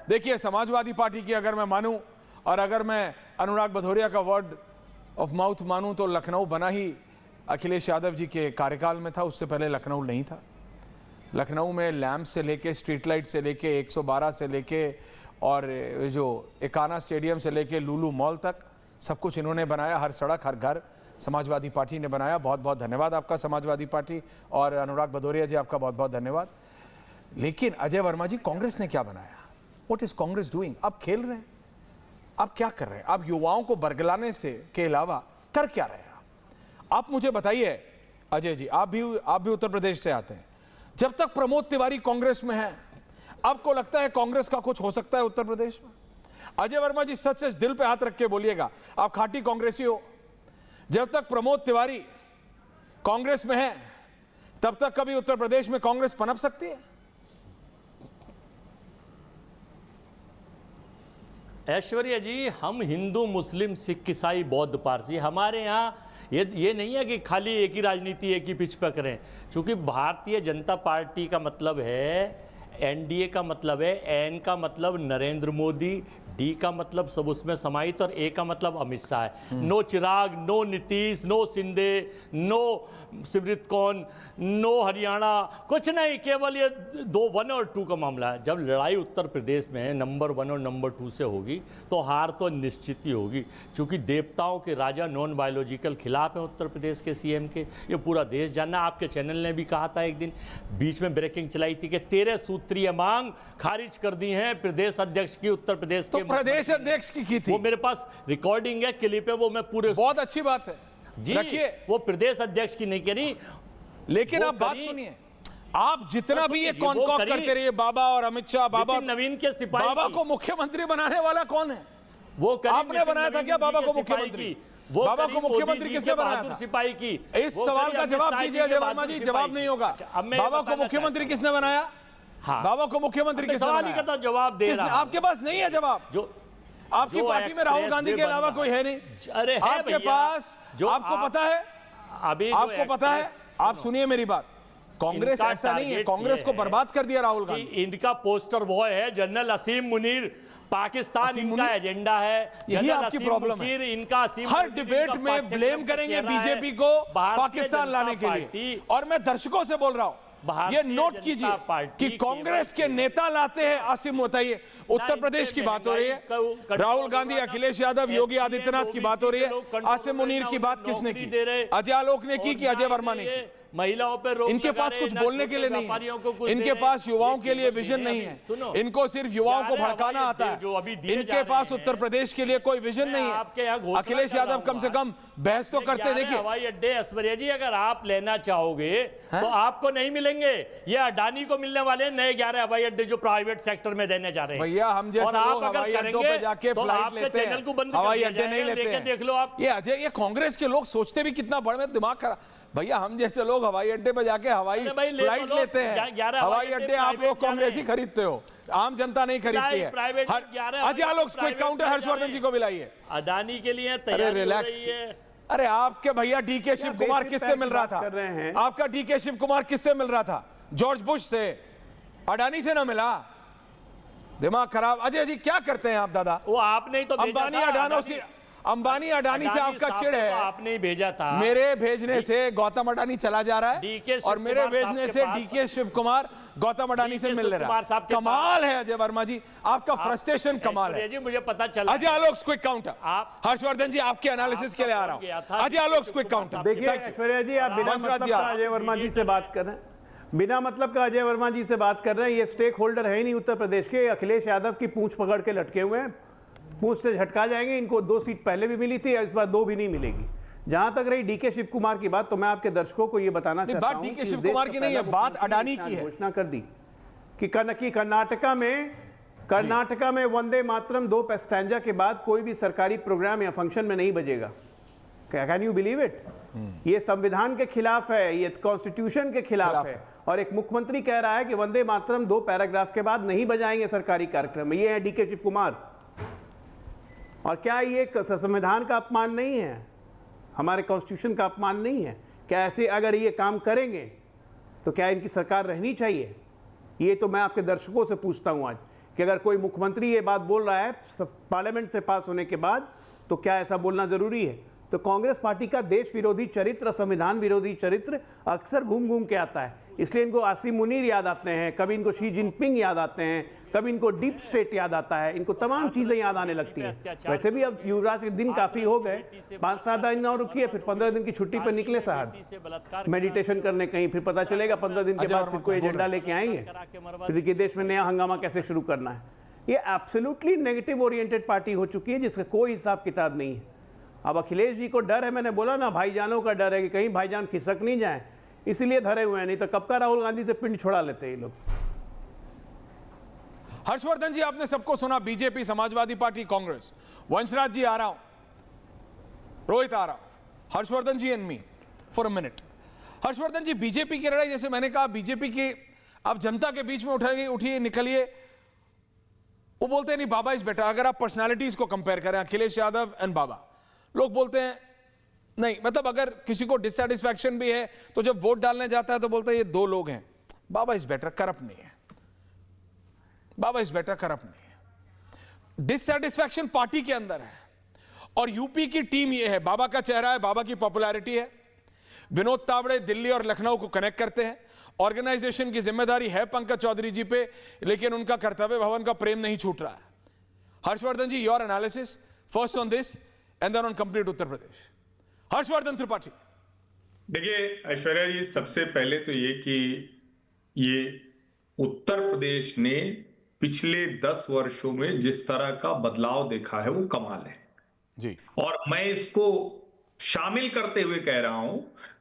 देखिए, समाजवादी पार्टी की अगर मैं मानूं और अगर मैं अनुराग भदौरिया का वर्ड ऑफ माउथ मानूं तो लखनऊ बना ही अखिलेश यादव जी के कार्यकाल में था। उससे पहले लखनऊ नहीं था। लखनऊ में लैम्प से लेके, स्ट्रीट लाइट से लेके, 112 से लेके और जो एकाना स्टेडियम से लेके लुलु मॉल तक सब कुछ इन्होंने बनाया। हर सड़क, हर घर समाजवादी पार्टी ने बनाया। बहुत बहुत धन्यवाद आपका समाजवादी पार्टी, और अनुराग भदौरिया जी आपका बहुत बहुत धन्यवाद। लेकिन अजय वर्मा जी, कांग्रेस ने क्या बनाया? What is Congress doing? आप खेल रहे हैं, आप क्या कर रहे हैं? आप युवाओं को बरगलाने से के अलावा कर क्या रहे हैं? आप मुझे बताइए अजय जी, आप भी उत्तर प्रदेश से आते हैं। जब तक प्रमोद तिवारी कांग्रेस में है, आपको लगता है कांग्रेस का कुछ हो सकता है उत्तर प्रदेश में? अजय वर्मा जी, सच सच दिल पे हाथ रख के बोलिएगा, आप खाटी कांग्रेसी हो। जब तक प्रमोद तिवारी कांग्रेस में है, तब तक कभी उत्तर प्रदेश में कांग्रेस पनप सकती है? ऐश्वर्या जी, हम हिंदू, मुस्लिम, सिख, ईसाई, बौद्ध, पारसी, हमारे यहाँ ये नहीं है कि खाली एक ही राजनीति, एक ही पिच पर करें। क्योंकि भारतीय जनता पार्टी का मतलब है, एनडीए का मतलब है, एन का मतलब नरेंद्र मोदी, डी का मतलब सब उसमें समाहित, और ए का मतलब अमित शाह है। No Chirag, no Nitish, no Shinde, no Simrat Kaur, no Haryana, कुछ नहीं, केवल ये 1 और 2 का मामला है। जब लड़ाई उत्तर प्रदेश में नंबर 1 और नंबर 2 से होगी तो हार तो निश्चित ही होगी। क्योंकि देवताओं के राजा नॉन बायोलॉजिकल खिलाफ हैं उत्तर प्रदेश के सीएम के, ये पूरा देश जानना। आपके चैनल ने भी कहा था एक दिन, बीच में ब्रेकिंग चलाई थी कि 13 सूत्रीय मांग खारिज कर दी है प्रदेश अध्यक्ष की, उत्तर प्रदेश के प्रदेश अध्यक्ष की थी। वो मेरे पास रिकॉर्डिंग है, क्लिप है, वो मैं पूरे, बहुत अच्छी बात है जी, रखिए। वो प्रदेश अध्यक्ष की नहीं करी। लेकिन आप बात सुनिए, आप जितना भी ये कॉन्कॉक करते रहिए, बाबा और अमित शाह, बाबा नवीन के सिपाही, बाबा को मुख्यमंत्री बनाने वाला कौन है? वो आपने बनाया था क्या बाबा को मुख्यमंत्री? बाबा को मुख्यमंत्री किसने बनाया था? सिपाही की। इस सवाल का जवाब दीजिए अजय वर्मा जी, जवाब नहीं होगा। बाबा को मुख्यमंत्री किसने बनाया? हाँ, बाबा को मुख्यमंत्री किसने बनाया? तो जवाब दे रहा, आपके पास नहीं है जवाब। जो आपकी पार्टी में राहुल गांधी के अलावा कोई है नहीं। अरे आपके पास, जो आपको पता है, अभी आपको पता है, आप सुनिए मेरी बात, कांग्रेस ऐसा नहीं है, कांग्रेस को बर्बाद कर दिया राहुल गांधी। इनका पोस्टर बॉय है जनरल असीम मुनीर, पाकिस्तान इनका एजेंडा है। यही आपकी प्रॉब्लम है। इनका हर डिबेट में ब्लेम करेंगे बीजेपी को पाकिस्तान लाने के लिए। और मैं दर्शकों से बोल रहा हूं, ये नोट कीजिए कि कांग्रेस के नेता लाते हैं आसिम। बताइए, उत्तर प्रदेश की बात हो रही है, राहुल गांधी, अखिलेश यादव, योगी आदित्यनाथ की बात हो रही है। आसिम मुनीर की बात किसने की? अजय आलोक ने की कि अजय वर्मा ने की? महिलाओं पर इनके पास कुछ बोलने के लिए नहीं है, इनके पास युवाओं के लिए विजन नहीं है, इनको सिर्फ युवाओं को भड़काना आता है। इनके पास उत्तर प्रदेश के लिए कोई विजन नहीं है। अखिलेश यादव कम से कम बहस तो करते देखिए। हवाई अड्डे ऐश्वर्या जी, अगर आप लेना चाहोगे तो आपको नहीं मिलेंगे, ये अडानी को मिलने वाले नए 11 हवाई अड्डे जो प्राइवेट सेक्टर में देने जा रहे हैं। भैया, हम जैसे लोग हवाई अड्डों पे जाके फ्लाइट लेते हैं, हवाई अड्डे नहीं लेते हैं। देख लो आप, ये अजय, ये कांग्रेस के लोग सोचते भी कितना बड़े, दिमाग खराब। भैया, हम जैसे लोग हवाई अड्डे पे जाके हवाई फ्लाइट लेते हैं। हवाई अड्डे आप लोग कांग्रेस ही खरीदते हो, आम जनता नहीं खरीदती है। अजय आलोक को काउंटर हर्षवर्धन जी को मिलाइए। अडानी के लिए अरे रिलैक्स। अरे आपके भैया डीके शिव कुमार किससे मिल रहा था? आपका डीके शिव कुमार किससे मिल रहा था? जॉर्ज बुश से, अडानी से ना मिला। दिमाग खराब। अजय जी, क्या करते हैं आप दादा? वो आपने ही तो अंबानी अडानी से आपका चिड़ है। आपने ही भेजा था। मेरे भेजने से गौतम अडानी चला जा रहा है, और मेरे भेजने से डीके शिव कुमार गौतम अडानी से मिल रहा है। कमाल है अजय वर्मा जी, आपका फ्रस्ट्रेशन कमाल है। मुझे पता चला। Ajay Alok quick counter. हर्षवर्धन जी, आपके एनालिसिस के लिए आ रहा हूं। Ajay Alok quick counter. देखिए ऐश्वर्या जी, आप बिना मतलब का अजय वर्मा जी से बात कर रहे हैं, बिना मतलब का अजय वर्मा जी से बात कर रहे हैं। ये स्टेक होल्डर है ही नहीं उत्तर प्रदेश के। अखिलेश यादव की पूंछ पकड़ के लटके हुए हैं, पूंछ से झटका जाएंगे। इनको 2 सीट पहले भी मिली थी, इस बार 2 भी नहीं मिलेगी। जहां तक रही डीके शिव कुमार की बात, तो मैं आपके दर्शकों को यह बताना चाहता हूं, डीके शिव कुमार की नहीं है, बात अडानी की है। घोषणा कर दी कि कर्नाटका में वंदे मातरम 2 पैस्टेंजा के बाद कोई भी सरकारी प्रोग्राम या फंक्शन में नहीं बजेगा। Can you believe it? ये संविधान के खिलाफ है, ये कॉन्स्टिट्यूशन के खिलाफ है। और एक मुख्यमंत्री कह रहा है कि वंदे मातरम 2 पैराग्राफ के बाद नहीं बजाएंगे सरकारी कार्यक्रम में। ये है डीके शिव कुमार। और क्या ये संविधान का अपमान नहीं है? हमारे कॉन्स्टिट्यूशन का अपमान नहीं है? क्या ऐसे अगर ये काम करेंगे तो क्या इनकी सरकार रहनी चाहिए? ये तो मैं आपके दर्शकों से पूछता हूं आज कि अगर कोई मुख्यमंत्री ये बात बोल रहा है पार्लियामेंट से पास होने के बाद, तो क्या ऐसा बोलना जरूरी है? तो कांग्रेस पार्टी का देश विरोधी चरित्र, संविधान विरोधी चरित्र अक्सर घूम घूम के आता है। इसलिए इनको आसिम मुनीर याद आते हैं, कभी इनको शी जिनपिंग याद आते हैं, कभी इनको डीप स्टेट याद आता है, इनको तमाम चीजें याद आने लगती हैं। वैसे भी अब युवराज के दिन काफी हो गए, 5-7 दिन और रुकिए, फिर 15 दिन की छुट्टी पर निकले साहब मेडिटेशन करने कहीं, फिर पता चलेगा 15 दिन के बाद फिर कोई एजेंडा लेके आएंगे, फिर देखिए देश में नया हंगामा कैसे शुरू करना है। ये एब्सोल्युटली नेगेटिव ओरिएंटेड पार्टी हो चुकी है जिसका कोई हिसाब किताब नहीं है। अब अखिलेश जी को डर है, मैंने बोला ना, भाईजानों का डर है कि कहीं भाईजान खिसक नहीं जाए, इसीलिए धरे हुए हैं, नहीं तो कब का राहुल गांधी से पिंड छोड़ा लेते ये लोग। हर्षवर्धन जी, आपने सबको सुना, बीजेपी, समाजवादी पार्टी, कांग्रेस। वंशराज जी आ रहा हूं, रोहित आ रहा हूं, Harshvardhan ji and me for a minute. Harshvardhan ji, BJP की लड़ाई, जैसे मैंने कहा, बीजेपी की आप जनता के बीच में उठिए, निकलिए। वो बोलते हैं नहीं बाबा इज बेटर। अगर आप पर्सनालिटीज को कंपेयर करें, अखिलेश यादव एंड बाबा, लोग बोलते हैं नहीं, मतलब अगर किसी को डिससेटिस्फैक्शन भी है तो जब वोट डालने जाता है तो बोलता है ये दो लोग हैं। बाबा इज बेटर करप्ट नहीं है, बाबा इज बेटर करप्ट नहीं है। डिससेटिस्फैक्शन पार्टी के अंदर है, और यूपी की टीम ये है, बाबा का चेहरा है, बाबा की पॉपुलैरिटी है। विनोद तावड़े दिल्ली और लखनऊ को कनेक्ट करते हैं। ऑर्गेनाइजेशन की जिम्मेदारी है पंकज चौधरी जी पे, लेकिन उनका कर्तव्य भवन का प्रेम नहीं छूट रहा है। Harshvardhan ji, your analysis first on this and then on complete Uttar Pradesh. Harshvardhan Tripathi. देखिए ऐश्वर्या जी, सबसे पहले तो ये कि ये उत्तर प्रदेश ने पिछले 10 वर्षों में जिस तरह का बदलाव देखा है वो कमाल है जी। और मैं इसको शामिल करते हुए कह रहा हूं,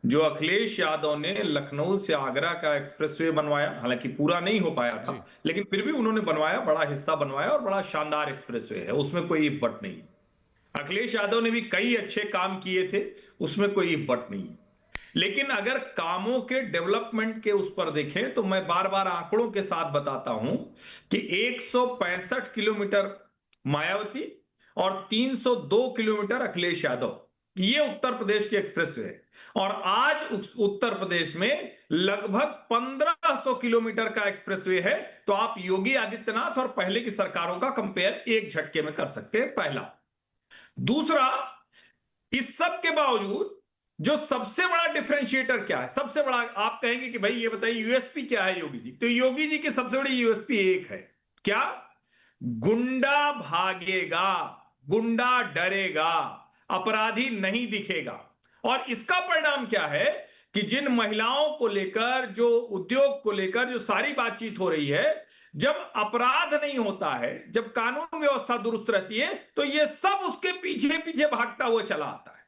जो अखिलेश यादव ने लखनऊ से आगरा का एक्सप्रेसवे बनवाया, हालांकि पूरा नहीं हो पाया था, लेकिन फिर भी उन्होंने बनवाया, बड़ा हिस्सा बनवाया और बड़ा शानदार एक्सप्रेसवे है, उसमें कोई बट नहीं। अखिलेश यादव ने भी कई अच्छे काम किए थे, उसमें कोई बट नहीं। लेकिन अगर कामों के डेवलपमेंट के उस पर देखें तो मैं बार बार आंकड़ों के साथ बताता हूं कि 165 किलोमीटर मायावती और 302 किलोमीटर अखिलेश यादव, ये उत्तर प्रदेश के एक्सप्रेसवे है। और आज उत्तर प्रदेश में लगभग 1500 किलोमीटर का एक्सप्रेसवे है। तो आप योगी आदित्यनाथ और पहले की सरकारों का कंपेयर एक झटके में कर सकते हैं, पहला। दूसरा, इस सब के बावजूद जो सबसे बड़ा डिफरेंशिएटर क्या है, सबसे बड़ा, आप कहेंगे कि भाई ये बताइए यूएसपी क्या है योगी जी, तो योगी जी की सबसे बड़ी यूएसपी एक है, क्या? गुंडा भागेगा, गुंडा डरेगा, अपराधी नहीं दिखेगा। और इसका परिणाम क्या है कि जिन महिलाओं को लेकर, जो उद्योग को लेकर जो सारी बातचीत हो रही है, जब अपराध नहीं होता है, जब कानून व्यवस्था दुरुस्त रहती है, तो ये सब उसके पीछे पीछे भागता हुआ चला आता है।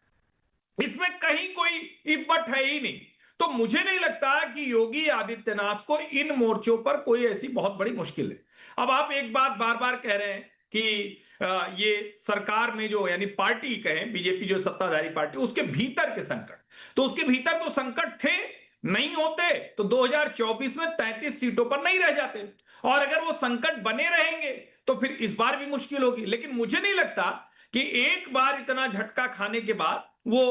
इसमें कहीं कोई इब्बट है ही नहीं। तो मुझे नहीं लगता कि योगी आदित्यनाथ को इन मोर्चों पर कोई ऐसी बहुत बड़ी मुश्किल है। अब आप एक बात बार बार कह रहे हैं कि ये सरकार में जो, यानी पार्टी कहें, बीजेपी जो सत्ताधारी पार्टी, उसके भीतर के संकट, तो उसके भीतर तो संकट थे, नहीं होते तो 2024 में 33 सीटों पर नहीं रह जाते। और अगर वो संकट बने रहेंगे तो फिर इस बार भी मुश्किल होगी। लेकिन मुझे नहीं लगता कि एक बार इतना झटका खाने के बाद वो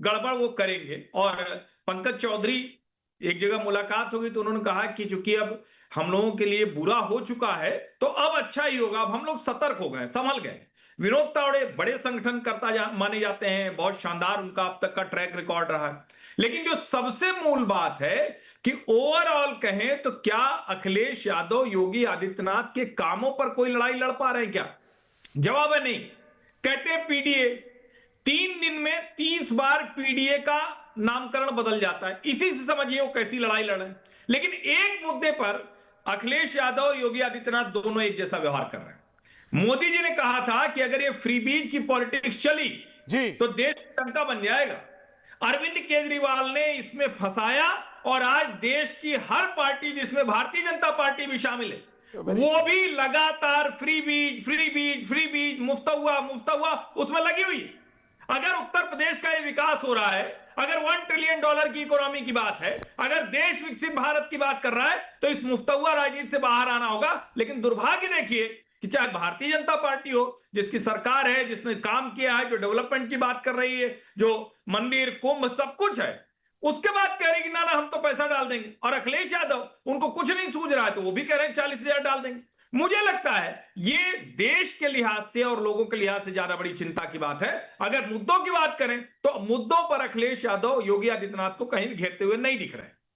गड़बड़ वो करेंगे। और पंकज चौधरी, एक जगह मुलाकात होगी तो उन्होंने कहा कि चूंकि अब हम लोगों के लिए बुरा हो चुका है तो अब अच्छा ही होगा, अब हम लोग सतर्क हो गए, संभल गए। विनोद तावड़े बड़े संगठनकर्ता माने जाते हैं, बहुत शानदार उनका अब तक का ट्रैक रिकॉर्ड रहा है। लेकिन जो सबसे मूल बात है कि ओवरऑल कहें तो क्या अखिलेश यादव योगी आदित्यनाथ के कामों पर कोई लड़ाई लड़ पा रहे हैं क्या? जवाब है नहीं। कहते हैं पीडीए, 3 दिन में 30 बार पीडीए का नामकरण बदल जाता है। इसी से समझिए वो कैसी लड़ाई लड़ रहे हैं। लेकिन एक मुद्दे पर अखिलेश यादव और योगी आदित्यनाथ दोनों एक जैसा व्यवहार कर रहे हैं। मोदी जी ने कहा था कि अगर ये फ्री बीज की पॉलिटिक्स चली जी तो देश टंका बन जाएगा। अरविंद केजरीवाल ने इसमें फंसाया और आज देश की हर पार्टी, जिसमें भारतीय जनता पार्टी भी शामिल है, वो भी लगातार फ्री बीज, फ्री बीज, फ्री बीज, मुफ्त हुआ उसमें लगी हुई है। अगर उत्तर प्रदेश का ये विकास हो रहा है, अगर $1 ट्रिलियन की इकोनॉमी की बात है, अगर देश विकसित भारत की बात कर रहा है, तो इस मुफ्तहुआ राजनीति से बाहर आना होगा। लेकिन दुर्भाग्य देखिए कि चाहे भारतीय जनता पार्टी हो, जिसकी सरकार है, जिसने काम किया है, जो डेवलपमेंट की बात कर रही है, जो मंदिर, कुंभ, सब कुछ है, उसके बाद कह रहे कि ना हम तो पैसा डाल देंगे। और अखिलेश यादव, उनको कुछ नहीं सूझ रहा है तो वो भी कह रहे हैं 40,000 डाल देंगे। मुझे लगता है ये देश के लिहाज से और लोगों के लिहाज से ज्यादा बड़ी चिंता की बात है। अगर मुद्दों की बात करें तो मुद्दों पर अखिलेश यादव योगी आदित्यनाथ को कहीं भी घेरते हुए नहीं दिख रहे।